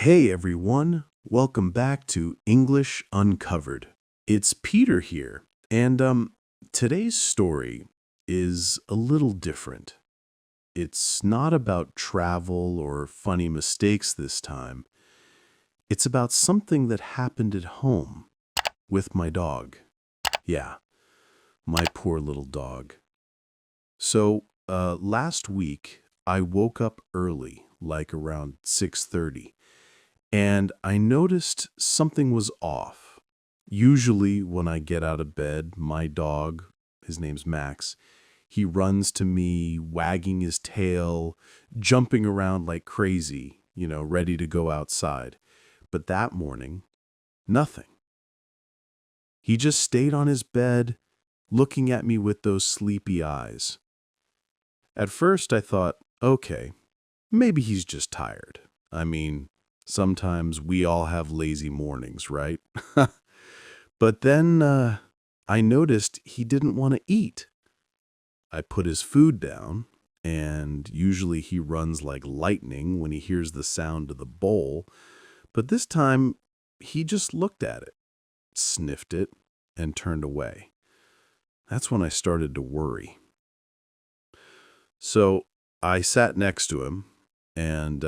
Hey everyone, welcome back to English Uncovered. It's Peter here, and today's story is a little different. It's not about travel or funny mistakes this time. It's about something that happened at home with my dog. Yeah, my poor little dog. So, last week I woke up early, like around 6:30. And I noticed something was off. Usually, when I get out of bed, my dog, his name's Max, he runs to me, wagging his tail, jumping around like crazy, ready to go outside. But that morning, nothing. He just stayed on his bed, looking at me with those sleepy eyes. At first, I thought, okay, maybe he's just tired. I mean, sometimes we all have lazy mornings, right? But then I noticed he didn't want to eat. I put his food down, and usually he runs like lightning when he hears the sound of the bowl. But this time, he just looked at it, sniffed it, and turned away. That's when I started to worry. So I sat next to him and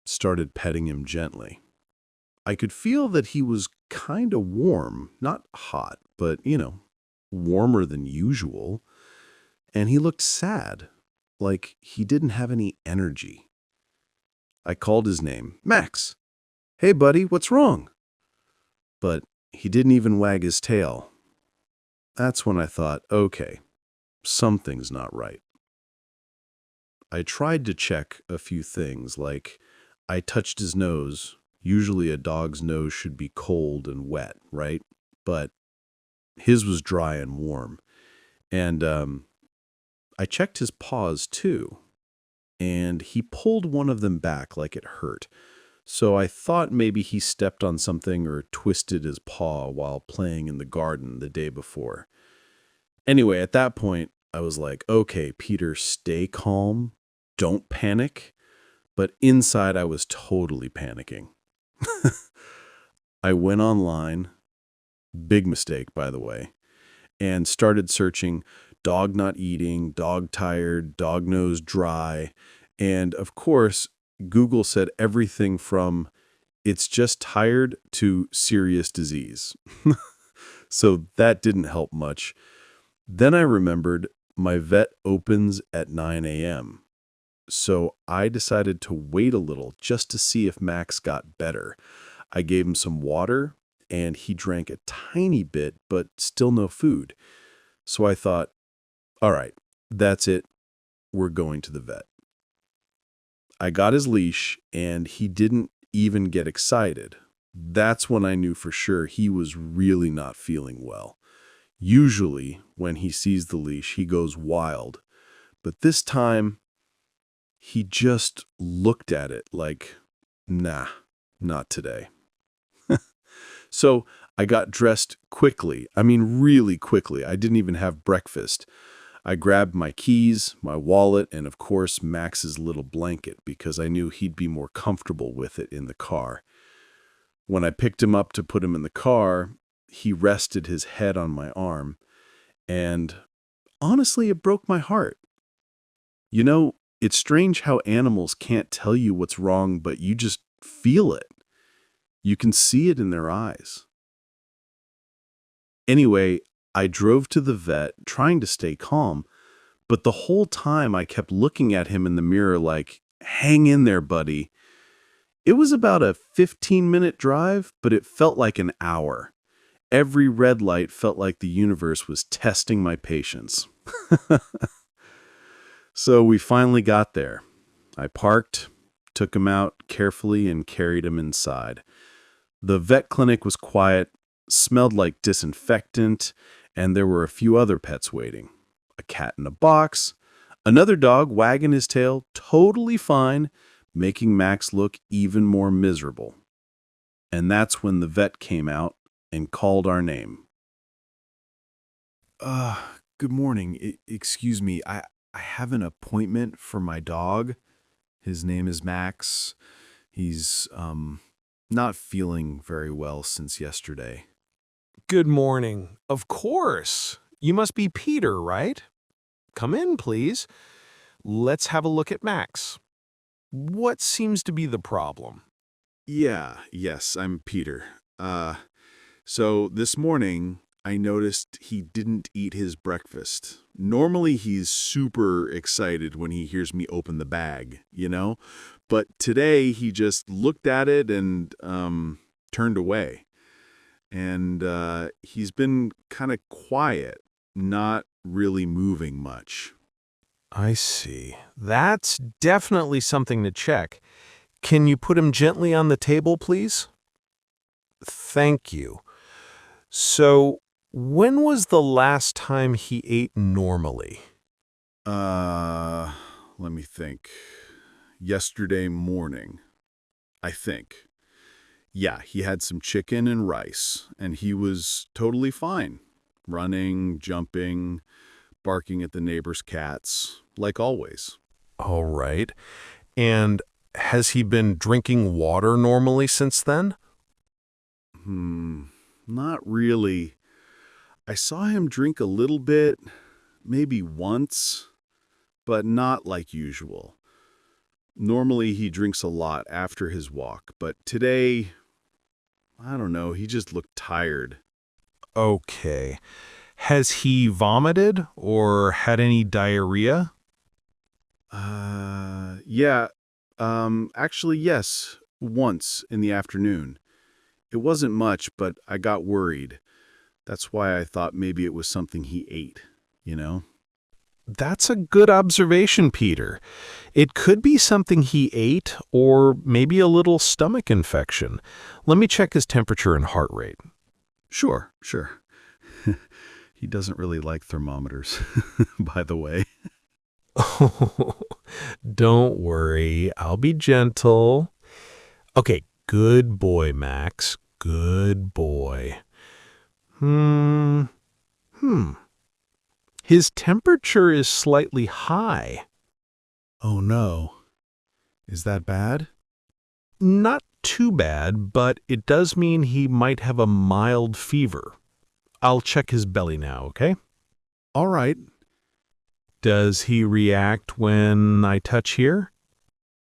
started petting him gently. I could feel that he was kind of warm, not hot, but, warmer than usual. And he looked sad, like he didn't have any energy. I called his name, Max. Hey, buddy, what's wrong? But he didn't even wag his tail. That's when I thought, okay, something's not right. I tried to check a few things, like I touched his nose. Usually a dog's nose should be cold and wet, right? But his was dry and warm. And I checked his paws too, and he pulled one of them back like it hurt. So I thought maybe he stepped on something or twisted his paw while playing in the garden the day before. Anyway, at that point, I was like, okay, Peter, stay calm. Don't panic. But inside, I was totally panicking. I went online, big mistake, by the way, and started searching dog not eating, dog tired, dog nose dry. And of course, Google said everything from it's just tired to serious disease. So that didn't help much. Then I remembered my vet opens at 9 a.m. So I decided to wait a little just to see if Max got better. I gave him some water, and he drank a tiny bit, but still no food. So I thought, all right, that's it. We're going to the vet. I got his leash, and he didn't even get excited. That's when I knew for sure he was really not feeling well. Usually, when he sees the leash, he goes wild. But this time, he just looked at it like, nah, not today. So I got dressed quickly. I mean, really quickly. I didn't even have breakfast. I grabbed my keys, my wallet, and of course, Max's little blanket because I knew he'd be more comfortable with it in the car. When I picked him up to put him in the car, he rested his head on my arm. And honestly, it broke my heart. It's strange how animals can't tell you what's wrong, but you just feel it. You can see it in their eyes. Anyway, I drove to the vet, trying to stay calm, but the whole time I kept looking at him in the mirror like, hang in there, buddy. It was about a 15-minute drive, but it felt like an hour. Every red light felt like the universe was testing my patience. So we finally got there. I parked, took him out carefully, and carried him inside. The vet clinic was quiet, smelled like disinfectant, and there were a few other pets waiting. A cat in a box, another dog wagging his tail, totally fine, making Max look even more miserable. And that's when the vet came out and called our name. Good morning. Excuse me, I have an appointment for my dog. His name is Max. He's, not feeling very well since yesterday. Good morning. Of course. You must be Peter, right? Come in, please. Let's have a look at Max. What seems to be the problem? Yes, I'm Peter. So this morning, I noticed he didn't eat his breakfast. Normally, he's super excited when he hears me open the bag, you know? But today, he just looked at it and, turned away. And, he's been kind of quiet, not really moving much. I see. That's definitely something to check. Can you put him gently on the table, please? Thank you. So, when was the last time he ate normally? Let me think. Yesterday morning, I think. Yeah, he had some chicken and rice, and he was totally fine. Running, jumping, barking at the neighbor's cats, like always. All right. And has he been drinking water normally since then? Not really. I saw him drink a little bit, maybe once, but not like usual. Normally he drinks a lot after his walk, but today, I don't know, he just looked tired. Okay. Has he vomited or had any diarrhea? Yeah, actually, yes, once in the afternoon. It wasn't much, but I got worried. That's why I thought maybe it was something he ate, you know? That's a good observation, Peter. It could be something he ate or maybe a little stomach infection. Let me check his temperature and heart rate. Sure. He doesn't really like thermometers, by the way. Oh, don't worry. I'll be gentle. Okay, good boy, Max. Good boy. Hmm. His temperature is slightly high. Oh no. Is that bad? Not too bad, but it does mean he might have a mild fever. I'll check his belly now, okay? All right. Does he react when I touch here?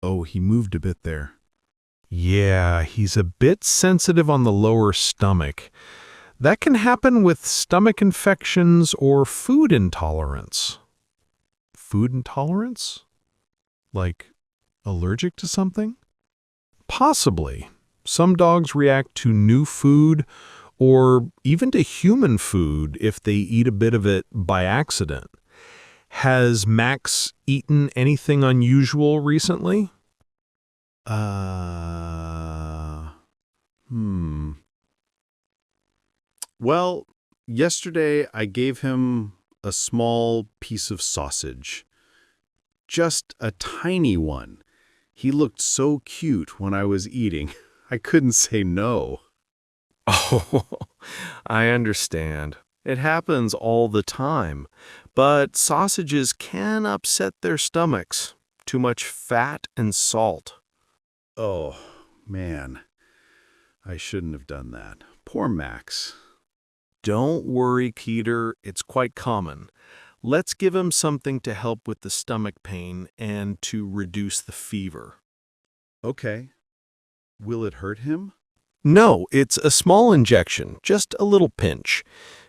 Oh, he moved a bit there. Yeah, he's a bit sensitive on the lower stomach. That can happen with stomach infections or food intolerance. Food intolerance? Like allergic to something? Possibly. Some dogs react to new food or even to human food if they eat a bit of it by accident. Has Max eaten anything unusual recently? Uh, hmm. Well, yesterday I gave him a small piece of sausage. Just a tiny one. He looked so cute when I was eating. I couldn't say no. Oh, I understand. It happens all the time. But sausages can upset their stomachs. Too much fat and salt. Oh, man. I shouldn't have done that. Poor Max. Don't worry, Peter. It's quite common. Let's give him something to help with the stomach pain and to reduce the fever. Okay. Will it hurt him? No, it's a small injection, just a little pinch.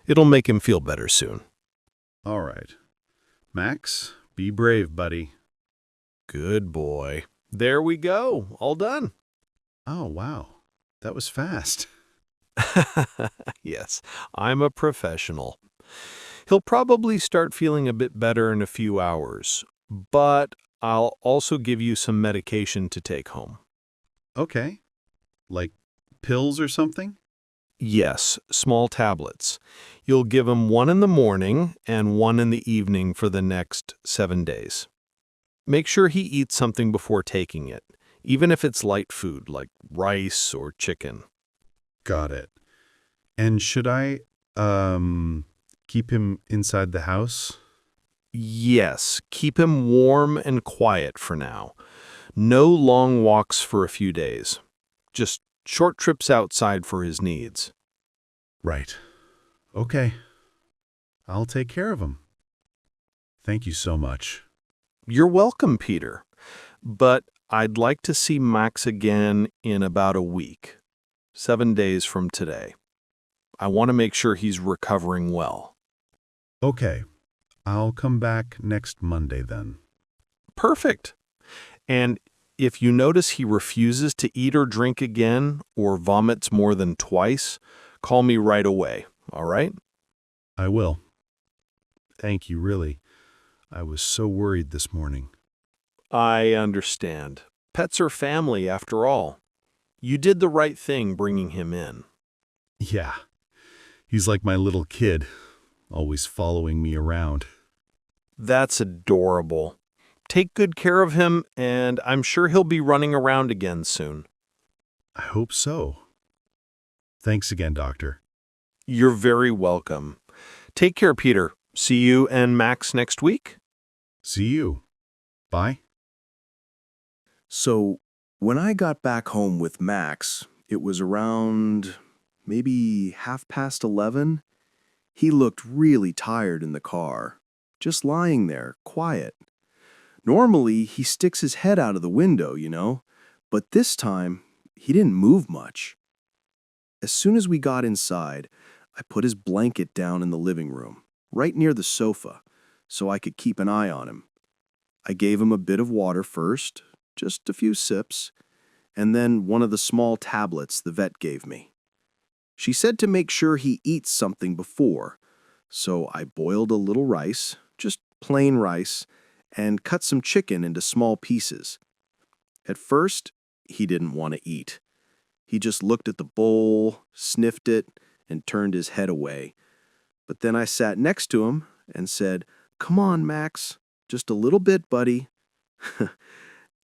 It'll make him feel better soon. All right. Max, be brave, buddy. Good boy. There we go. All done. Oh, wow. That was fast. Yes, I'm a professional. He'll probably start feeling a bit better in a few hours, but I'll also give you some medication to take home. Okay. Like pills or something? Yes, small tablets. You'll give him one in the morning and one in the evening for the next 7 days. Make sure he eats something before taking it, even if it's light food like rice or chicken. Got it. And should I, keep him inside the house? Yes, keep him warm and quiet for now. No long walks for a few days. Just short trips outside for his needs. Right. Okay. I'll take care of him. Thank you so much. You're welcome, Peter. But I'd like to see Max again in about a week, 7 days from today. I want to make sure he's recovering well. Okay. I'll come back next Monday then. Perfect. And if you notice he refuses to eat or drink again or vomits more than twice, call me right away, all right? I will. Thank you, really. I was so worried this morning. I understand. Pets are family, after all. You did the right thing bringing him in. Yeah. He's like my little kid, always following me around. That's adorable. Take good care of him, and I'm sure he'll be running around again soon. I hope so. Thanks again, Doctor. You're very welcome. Take care, Peter. See you and Max next week. See you. Bye. So, when I got back home with Max, it was around maybe 11:30. He looked really tired in the car, just lying there, quiet. Normally, he sticks his head out of the window, but this time, he didn't move much. As soon as we got inside, I put his blanket down in the living room, right near the sofa, so I could keep an eye on him. I gave him a bit of water first, just a few sips, and then one of the small tablets the vet gave me. She said to make sure he eats something before, so I boiled a little rice, just plain rice, and cut some chicken into small pieces. At first, he didn't want to eat. He just looked at the bowl, sniffed it, and turned his head away. But then I sat next to him and said, "Come on, Max, just a little bit, buddy."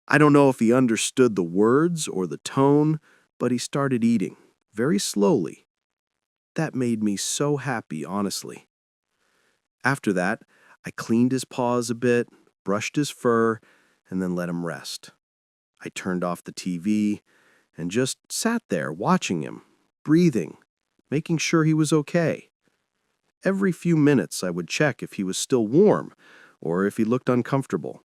I don't know if he understood the words or the tone, but he started eating, very slowly. That made me so happy, honestly. After that, I cleaned his paws a bit, brushed his fur, and then let him rest. I turned off the TV and just sat there watching him, breathing, making sure he was okay. Every few minutes I would check if he was still warm or if he looked uncomfortable.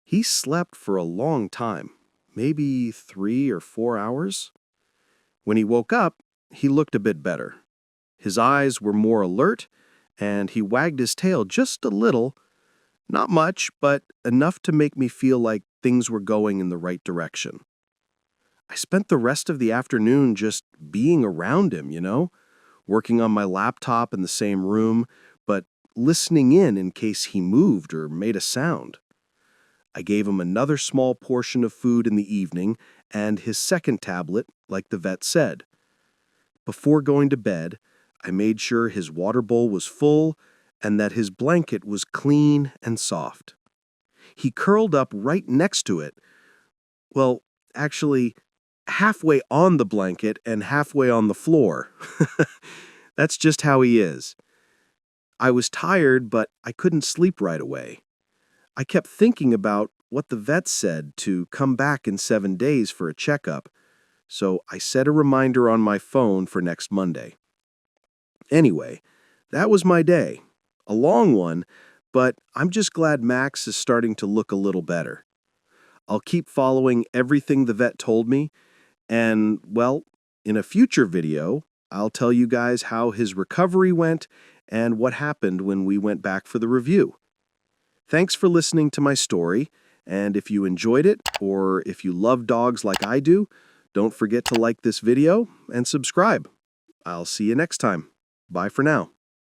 He slept for a long time, maybe 3 or 4 hours. When he woke up, he looked a bit better. His eyes were more alert, and he wagged his tail just a little. Not much, but enough to make me feel like things were going in the right direction. I spent the rest of the afternoon just being around him, working on my laptop in the same room, but listening in case he moved or made a sound. I gave him another small portion of food in the evening and his second tablet, like the vet said. Before going to bed, I made sure his water bowl was full and that his blanket was clean and soft. He curled up right next to it. Well, actually, halfway on the blanket and halfway on the floor. That's just how he is. I was tired, but I couldn't sleep right away. I kept thinking about what the vet said to come back in 7 days for a checkup, so I set a reminder on my phone for next Monday. Anyway, that was my day. A long one, but I'm just glad Max is starting to look a little better. I'll keep following everything the vet told me, and, well, in a future video, I'll tell you guys how his recovery went and what happened when we went back for the review. Thanks for listening to my story, and if you enjoyed it, or if you love dogs like I do, don't forget to like this video and subscribe. I'll see you next time. Bye for now.